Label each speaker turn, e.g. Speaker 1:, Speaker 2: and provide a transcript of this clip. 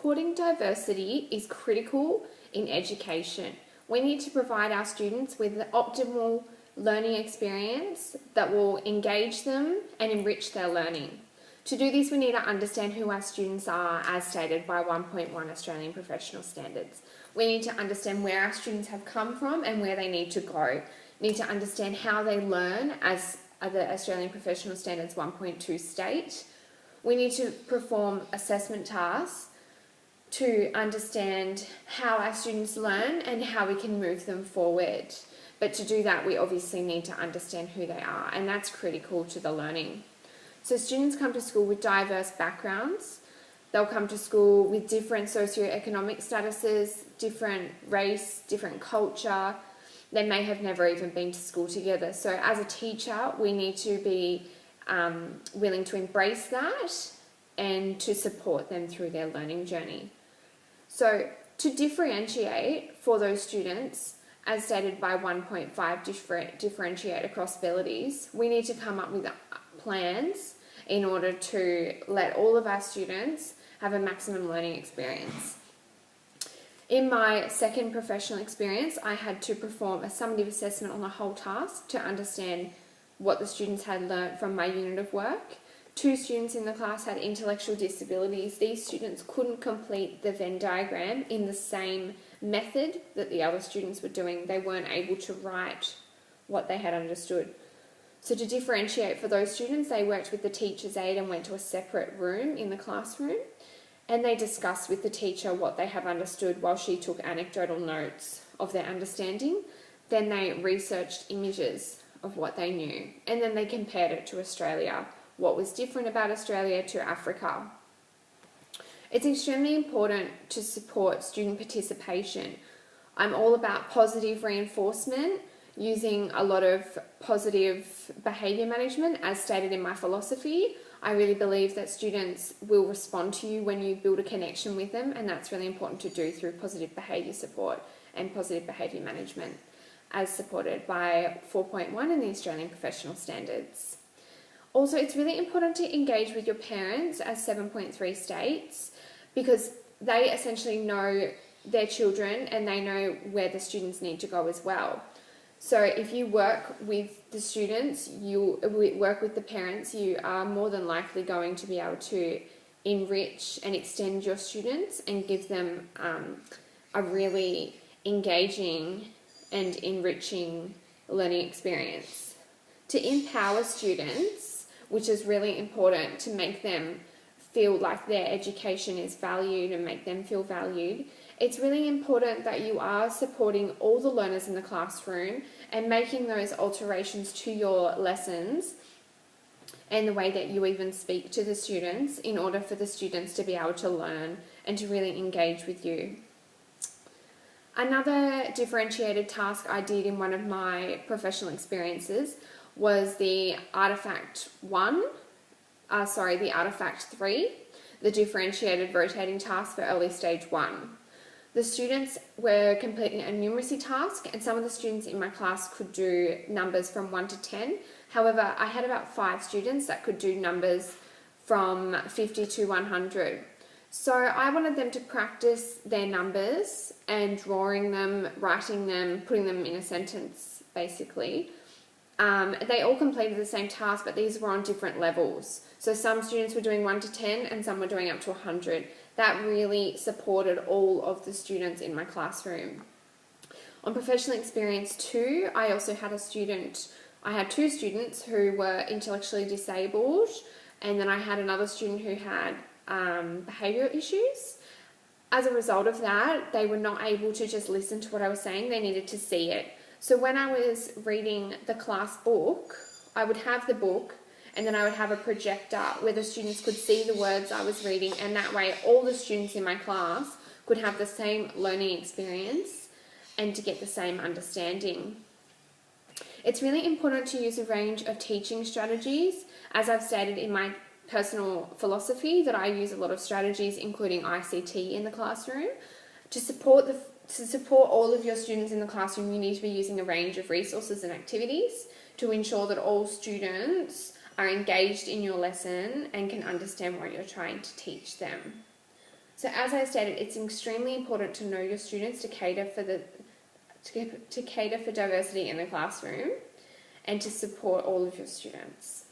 Speaker 1: supporting diversity is critical in education. We need to provide our students with the optimal learning experience that will engage them and enrich their learning. To do this, we need to understand who our students are as stated by 1.1 Australian Professional Standards. We need to understand where our students have come from and where they need to go. We need to understand how they learn as the Australian Professional Standards 1.2 state. We need to perform assessment tasks to understand how our students learn and how we can move them forward. But to do that, we obviously need to understand who they are, and that's critical to the learning. So students come to school with diverse backgrounds. They'll come to school with different socioeconomic statuses, different race, different culture. They may have never even been to school together. So as a teacher, we need to be willing to embrace that and to support them through their learning journey. So to differentiate for those students, as stated by 1.5, differentiate across abilities, we need to come up with plans in order to let all of our students have a maximum learning experience. In my second professional experience, I had to perform a summative assessment on the whole task to understand what the students had learnt from my unit of work. 2 students in the class had intellectual disabilities. These students couldn't complete the Venn diagram in the same method that the other students were doing. They weren't able to write what they had understood. So to differentiate for those students, they worked with the teacher's aide and went to a separate room in the classroom, and they discussed with the teacher what they have understood while she took anecdotal notes of their understanding. Then they researched images of what they knew, and then they compared it to Australia, what was different about Australia to Africa. It's extremely important to support student participation. I'm all about positive reinforcement, using a lot of positive behaviour management as stated in my philosophy. I really believe that students will respond to you when you build a connection with them, and that's really important to do through positive behaviour support and positive behaviour management as supported by 4.1 in the Australian Professional Standards. Also, it's really important to engage with your parents as 7.3 states, because they essentially know their children and they know where the students need to go as well. So if you work with the students, you work with the parents, you are more than likely going to be able to enrich and extend your students and give them a really engaging and enriching learning experience. To empower students, which is really important to make them feel like their education is valued and make them feel valued, it's really important that you are supporting all the learners in the classroom and making those alterations to your lessons and the way that you even speak to the students in order for the students to be able to learn and to really engage with you. Another differentiated task I did in one of my professional experiences was the Artifact 3, the differentiated rotating task for early stage 1. The students were completing a numeracy task, and some of the students in my class could do numbers from 1 to 10. However, I had about 5 students that could do numbers from 50 to 100. So I wanted them to practice their numbers and drawing them, writing them, putting them in a sentence, basically. They all completed the same task, but these were on different levels. So some students were doing 1 to 10 and some were doing up to 100. That really supported all of the students in my classroom. On professional experience 2, I also had I had 2 students who were intellectually disabled, and then I had another student who had behavioural issues. As a result of that, they were not able to just listen to what I was saying, they needed to see it. So when I was reading the class book, I would have the book and then I would have a projector where the students could see the words I was reading, and that way all the students in my class could have the same learning experience and to get the same understanding. It's really important to use a range of teaching strategies. As I've stated in my personal philosophy, that I use a lot of strategies including ICT in the classroom. To support all of your students in the classroom, you need to be using a range of resources and activities to ensure that all students are engaged in your lesson and can understand what you're trying to teach them. So as I stated, it's extremely important to know your students to cater for diversity in the classroom and to support all of your students.